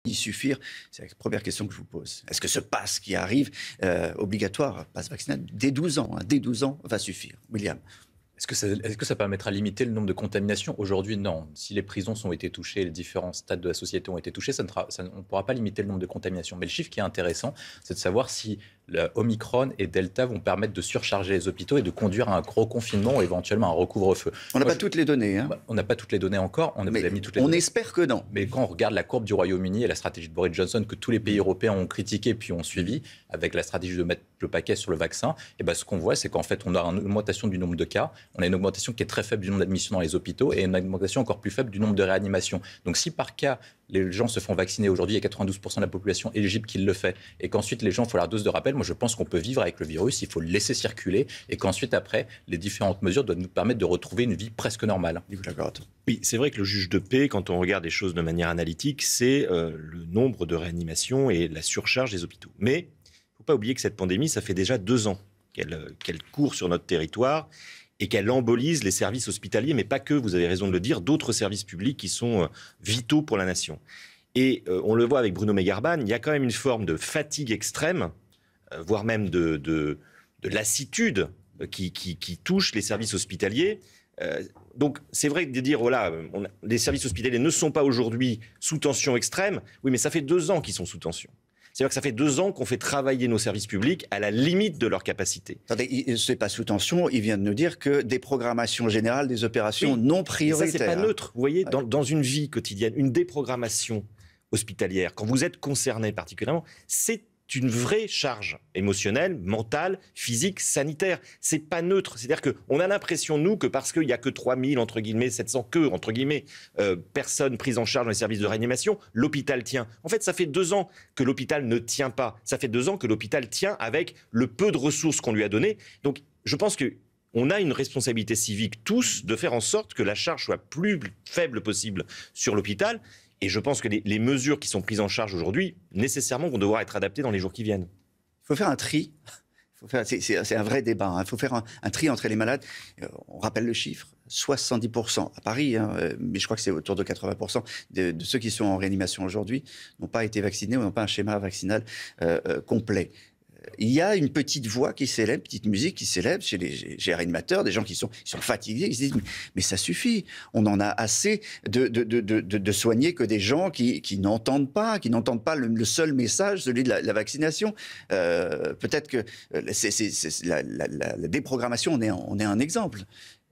y suffire? C'est la première question que je vous pose. Est-ce que ce pass qui arrive, obligatoire, pass vaccinal, dès 12 ans, hein, dès 12 ans, va suffire? William? Est-ce que ça permettra de limiter le nombre de contaminations? Aujourd'hui, non. Si les prisons ont été touchées, les différents stades de la société ont été touchés, on ne pourra pas limiter le nombre de contaminations. Mais le chiffre qui est intéressant, c'est de savoir si le Omicron et Delta vont permettre de surcharger les hôpitaux et de conduire à un gros confinement ou éventuellement à un recouvre-feu. On n'a pas toutes les données. Hein. On n'a pas toutes les données encore. On a mis toutes les on données. espère que non. Mais quand on regarde la courbe du Royaume-Uni et la stratégie de Boris Johnson que tous les pays européens ont critiqué puis ont suivi, avec la stratégie de mettre le paquet sur le vaccin, et ben ce qu'on voit, c'est qu'en fait, on a une augmentation du nombre de cas, on a une augmentation qui est très faible du nombre d'admissions dans les hôpitaux et une augmentation encore plus faible du nombre de réanimations. Donc si par cas, les gens se font vacciner aujourd'hui, il y a 92% de la population éligible qui le fait, et qu'ensuite les gens font leur dose de rappel, moi je pense qu'on peut vivre avec le virus, il faut le laisser circuler, et qu'ensuite après, les différentes mesures doivent nous permettre de retrouver une vie presque normale. Oui, c'est vrai que le juge de paix, quand on regarde les choses de manière analytique, c'est le nombre de réanimations et la surcharge des hôpitaux. Mais il ne faut pas oublier que cette pandémie, ça fait déjà 2 ans qu'elle court sur notre territoire et qu'elle embolise les services hospitaliers, mais pas que, vous avez raison de le dire, d'autres services publics qui sont vitaux pour la nation. Et on le voit avec Bruno Megarban, il y a quand même une forme de fatigue extrême, voire même de lassitude qui touche les services hospitaliers. Donc c'est vrai de dire, voilà, les services hospitaliers ne sont pas aujourd'hui sous tension extrême. Oui, mais ça fait 2 ans qu'ils sont sous tension. C'est-à-dire que ça fait 2 ans qu'on fait travailler nos services publics à la limite de leur capacité. Attendez, c'est pas sous tension, il vient de nous dire que des programmations générales, des opérations non prioritaires. Ça, c'est pas neutre. Vous voyez, dans une vie quotidienne, une déprogrammation hospitalière, quand vous êtes concerné particulièrement, c'est une vraie charge émotionnelle, mentale, physique, sanitaire. C'est pas neutre. C'est-à-dire qu'on a l'impression, nous, que parce qu'il n'y a que 3000, entre guillemets, 700 entre guillemets, personnes prises en charge dans les services de réanimation, l'hôpital tient. En fait, ça fait 2 ans que l'hôpital ne tient pas. Ça fait 2 ans que l'hôpital tient avec le peu de ressources qu'on lui a données. Donc, je pense qu'on a une responsabilité civique, tous, de faire en sorte que la charge soit plus faible possible sur l'hôpital. Et je pense que les mesures qui sont prises en charge aujourd'hui, nécessairement, vont devoir être adaptées dans les jours qui viennent. Il faut faire un tri. C'est un vrai débat. Hein. Il faut faire un tri entre les malades. On rappelle le chiffre, 70% à Paris, hein, mais je crois que c'est autour de 80% de ceux qui sont en réanimation aujourd'hui n'ont pas été vaccinés ou n'ont pas un schéma vaccinal complet. Il y a une petite voix qui s'élève, petite musique qui s'élève chez les réanimateurs, des gens qui sont fatigués, qui se disent mais ça suffit, on en a assez de soigner que des gens qui n'entendent pas le seul message, celui de la vaccination. Peut-être que la déprogrammation, on est un exemple.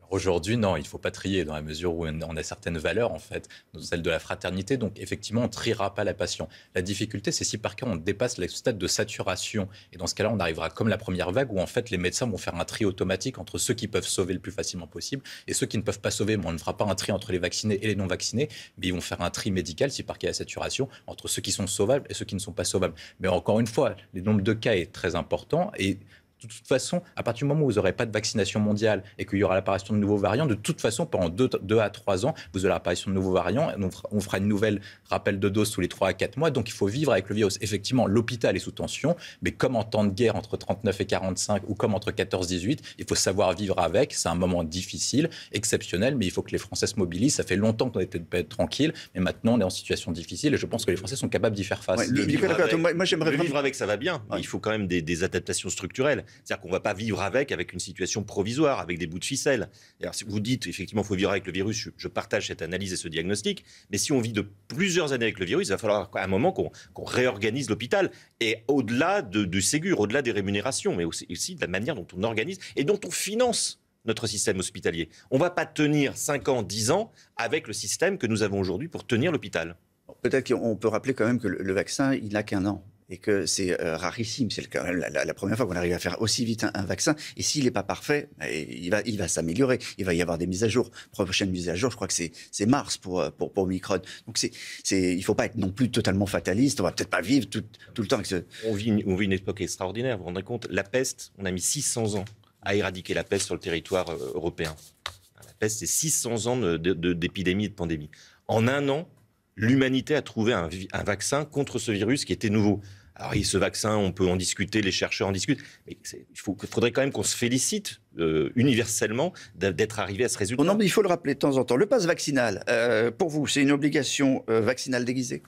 Aujourd'hui, non, il ne faut pas trier dans la mesure où on a certaines valeurs, en fait, celle de la fraternité. Donc, effectivement, on ne triera pas la passion. La difficulté, c'est si par cas, on dépasse le stade de saturation. Et dans ce cas-là, on arrivera comme la première vague où, en fait, les médecins vont faire un tri automatique entre ceux qui peuvent sauver le plus facilement possible et ceux qui ne peuvent pas sauver. Mais on ne fera pas un tri entre les vaccinés et les non-vaccinés, mais ils vont faire un tri médical, si par cas, il y a saturation, entre ceux qui sont sauvables et ceux qui ne sont pas sauvables. Mais encore une fois, le nombre de cas est très important et de toute façon, à partir du moment où vous n'aurez pas de vaccination mondiale et qu'il y aura l'apparition de nouveaux variants, de toute façon, pendant 2 à 3 ans, vous aurez l'apparition de nouveaux variants. On fera une nouvelle rappel de dose tous les 3 à 4 mois. Donc, il faut vivre avec le virus. Effectivement, l'hôpital est sous tension, mais comme en temps de guerre entre 39 et 45 ou comme entre 14-18, il faut savoir vivre avec. C'est un moment difficile, exceptionnel, mais il faut que les Français se mobilisent. Ça fait longtemps qu'on était tranquille, mais maintenant, on est en situation difficile et je pense que les Français sont capables d'y faire face. Vivre avec, ça va bien. Ouais. Il faut quand même des adaptations structurelles. C'est-à-dire qu'on ne va pas vivre avec une situation provisoire, avec des bouts de ficelle. Alors, si vous dites, effectivement, il faut vivre avec le virus, je partage cette analyse et ce diagnostic, mais si on vit de plusieurs années avec le virus, il va falloir à un moment qu'on réorganise l'hôpital, et au-delà du Ségur, au-delà des rémunérations, mais aussi de la manière dont on organise et dont on finance notre système hospitalier. On ne va pas tenir 5 ans, 10 ans avec le système que nous avons aujourd'hui pour tenir l'hôpital. Peut-être qu'on peut rappeler quand même que le vaccin, il n'a qu'1 an. Et que c'est rarissime. C'est quand même la première fois qu'on arrive à faire aussi vite un vaccin. Et s'il n'est pas parfait, il va s'améliorer. Il va y avoir des mises à jour. Prochaine mise à jour, je crois que c'est mars pour Omicron. Donc il ne faut pas être non plus totalement fataliste. On ne va peut-être pas vivre tout le temps avec ce... On vit une époque extraordinaire. Vous vous rendez compte, la peste, on a mis 600 ans à éradiquer la peste sur le territoire européen. La peste, c'est 600 ans d'épidémie et de pandémie. En 1 an, l'humanité a trouvé un vaccin contre ce virus qui était nouveau. Alors, ce vaccin, on peut en discuter, les chercheurs en discutent, mais il faudrait quand même qu'on se félicite universellement d'être arrivé à ce résultat. Non, mais il faut le rappeler de temps en temps. Le pass vaccinal, pour vous, c'est une obligation vaccinale déguisée?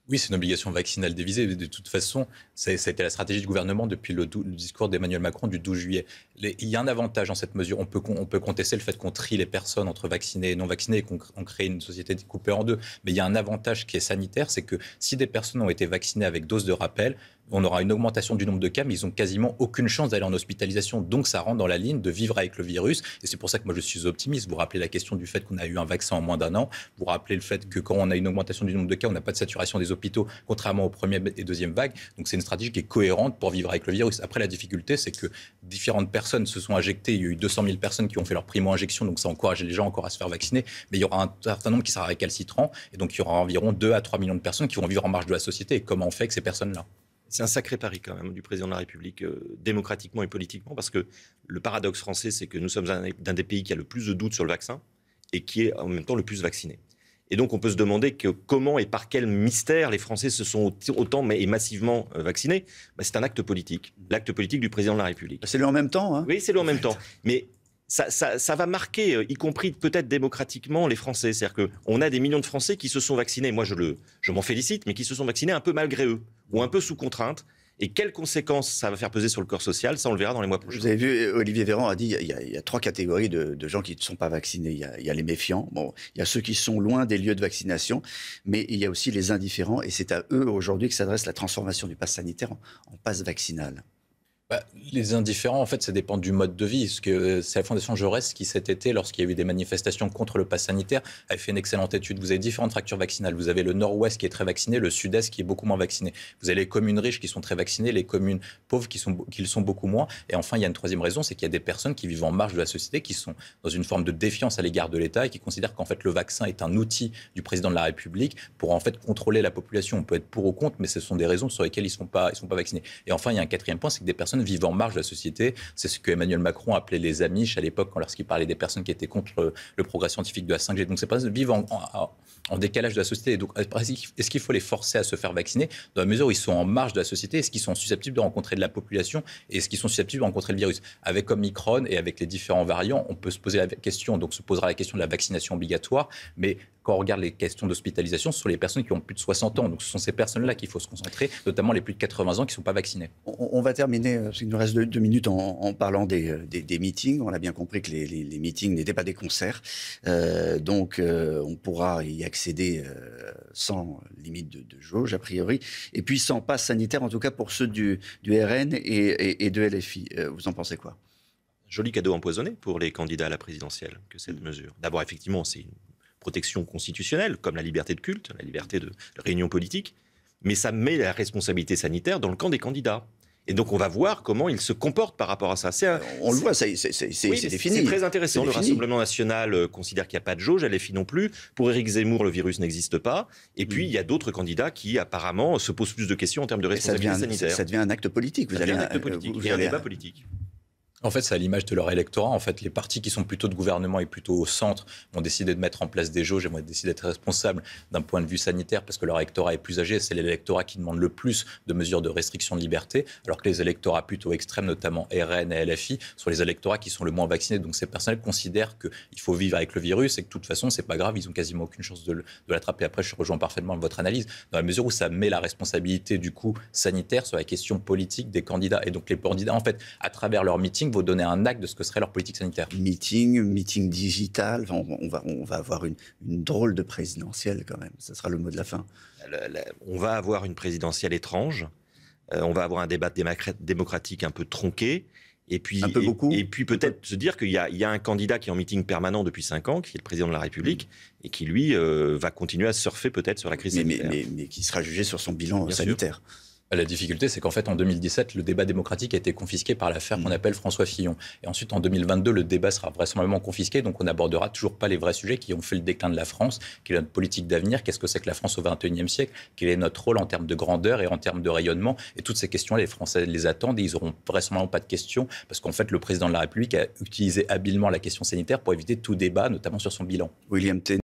Oui, c'est une obligation vaccinale dévisée. De toute façon, ça a été la stratégie du gouvernement depuis le discours d'Emmanuel Macron du 12 juillet. Il y a un avantage dans cette mesure. On peut contester le fait qu'on trie les personnes entre vaccinés et non vaccinés et qu'on crée une société découpée en deux. Mais il y a un avantage qui est sanitaire, c'est que si des personnes ont été vaccinées avec dose de rappel, on aura une augmentation du nombre de cas, mais ils n'ont quasiment aucune chance d'aller en hospitalisation. Donc ça rentre dans la ligne de vivre avec le virus. Et c'est pour ça que moi je suis optimiste. Vous rappelez la question du fait qu'on a eu un vaccin en moins d'1 an. Vous rappelez le fait que quand on a une augmentation du nombre de cas, on n'a pas de saturation des hôpitaux, contrairement aux premières et deuxièmes vagues. Donc c'est une stratégie qui est cohérente pour vivre avec le virus. Après, la difficulté, c'est que différentes personnes se sont injectées. Il y a eu 200 000 personnes qui ont fait leur primo-injection, donc ça encourage les gens encore à se faire vacciner. Mais il y aura un certain nombre qui sera récalcitrant. Et donc il y aura environ 2 à 3 millions de personnes qui vont vivre en marge de la société. Et comment on fait avec ces personnes-là ? C'est un sacré pari quand même du président de la République, démocratiquement et politiquement, parce que le paradoxe français, c'est que nous sommes d'un des pays qui a le plus de doutes sur le vaccin et qui est en même temps le plus vacciné. Et donc on peut se demander comment et par quel mystère les Français se sont autant et massivement vaccinés. C'est un acte politique, l'acte politique du président de la République. C'est le en même temps. Hein. Oui, c'est le en même temps. Mais ça va marquer, y compris peut-être démocratiquement, les Français. C'est-à-dire qu'on a des millions de Français qui se sont vaccinés, moi je m'en félicite, mais qui se sont vaccinés un peu malgré eux, ou un peu sous contrainte. Et quelles conséquences ça va faire peser sur le corps social, ça on le verra dans les mois prochains. Vous avez vu, Olivier Véran a dit qu'il y a 3 catégories de gens qui ne sont pas vaccinés. Il y a les méfiants, il y a ceux qui sont loin des lieux de vaccination, mais il y a aussi les indifférents. Et c'est à eux aujourd'hui que s'adresse la transformation du pass sanitaire en pass vaccinal. Les indifférents, en fait, ça dépend du mode de vie. Parce que c'est la Fondation Jaurès qui, cet été, lorsqu'il y a eu des manifestations contre le pass sanitaire, avait fait une excellente étude. Vous avez différentes fractures vaccinales. Vous avez le nord-ouest qui est très vacciné, le sud-est qui est beaucoup moins vacciné. Vous avez les communes riches qui sont très vaccinées, les communes pauvres qui le sont beaucoup moins. Et enfin, il y a une troisième raison, c'est qu'il y a des personnes qui vivent en marge de la société, qui sont dans une forme de défiance à l'égard de l'État et qui considèrent qu'en fait, le vaccin est un outil du président de la République pour en fait contrôler la population. On peut être pour ou contre, mais ce sont des raisons sur lesquelles ils sont pas vaccinés. Et enfin, il y a un quatrième point, c'est que des personnes vivent en marge de la société. C'est ce que Emmanuel Macron appelait les Amish à l'époque, lorsqu'il parlait des personnes qui étaient contre le progrès scientifique de la 5G. Donc ces personnes vivent en décalage de la société. Et donc, est-ce qu'il faut les forcer à se faire vacciner dans la mesure où ils sont en marge de la société? Est-ce qu'ils sont susceptibles de rencontrer de la population? Et est-ce qu'ils sont susceptibles de rencontrer le virus? Avec Omicron et avec les différents variants, on peut se poser la question, donc se posera la question de la vaccination obligatoire, mais quand on regarde les questions d'hospitalisation, ce sont les personnes qui ont plus de 60 ans. Donc ce sont ces personnes-là qu'il faut se concentrer, notamment les plus de 80 ans qui ne sont pas vaccinées. On va terminer, parce qu'il nous reste 2 minutes, en parlant des meetings. On a bien compris que les meetings n'étaient pas des concerts. Donc on pourra y accéder sans limite de jauge, a priori. Et puis sans passe sanitaire, en tout cas pour ceux du RN et de LFI. Vous en pensez quoi? Joli cadeau empoisonné pour les candidats à la présidentielle que cette mesure. D'abord, effectivement, c'est une protection constitutionnelle, comme la liberté de culte, la liberté de réunion politique, mais ça met la responsabilité sanitaire dans le camp des candidats. Et donc, on va voir comment ils se comportent par rapport à ça. On le voit, c'est défini. C'est très intéressant. Le Rassemblement national considère qu'il n'y a pas de jauge, LFI non plus. Pour Éric Zemmour, le virus n'existe pas. Et puis, il y a d'autres candidats qui, apparemment, se posent plus de questions en termes de responsabilité sanitaire. Ça devient un acte politique. Ça devient un acte politique. Et un débat politique. En fait, c'est à l'image de leur électorat. En fait, les partis qui sont plutôt de gouvernement et plutôt au centre ont décidé de mettre en place des jauges et ont décidé d'être responsables d'un point de vue sanitaire parce que leur électorat est plus âgé. C'est l'électorat qui demande le plus de mesures de restriction de liberté, alors que les électorats plutôt extrêmes, notamment RN et LFI, sont les électorats qui sont le moins vaccinés. Donc ces personnes considèrent qu'il faut vivre avec le virus et que de toute façon, c'est pas grave, ils ont quasiment aucune chance de l'attraper. Après, je rejoins parfaitement votre analyse, dans la mesure où ça met la responsabilité du coup sanitaire sur la question politique des candidats. Et donc les candidats, en fait, à travers leur meeting, vont donner un acte de ce que serait leur politique sanitaire. Meeting digital, on va avoir une drôle de présidentielle quand même, ça sera le mot de la fin. On va avoir une présidentielle étrange, on va avoir un débat démocratique un peu tronqué, et puis, un peu beaucoup. Et puis peut-être se dire qu'il y a un candidat qui est en meeting permanent depuis 5 ans, qui est le président de la République, et qui lui va continuer à surfer peut-être sur la crise sanitaire. Mais qui sera jugé sur son bilan sanitaire. La difficulté, c'est qu'en fait, en 2017, le débat démocratique a été confisqué par l'affaire qu'on appelle François Fillon. Et ensuite, en 2022, le débat sera vraisemblablement confisqué, donc on n'abordera toujours pas les vrais sujets qui ont fait le déclin de la France, quelle est notre politique d'avenir, qu'est-ce que c'est que la France au XXIe siècle, quel est notre rôle en termes de grandeur et en termes de rayonnement. Et toutes ces questions-là, les Français les attendent et ils n'auront vraisemblablement pas de questions, parce qu'en fait, le président de la République a utilisé habilement la question sanitaire pour éviter tout débat, notamment sur son bilan. William T.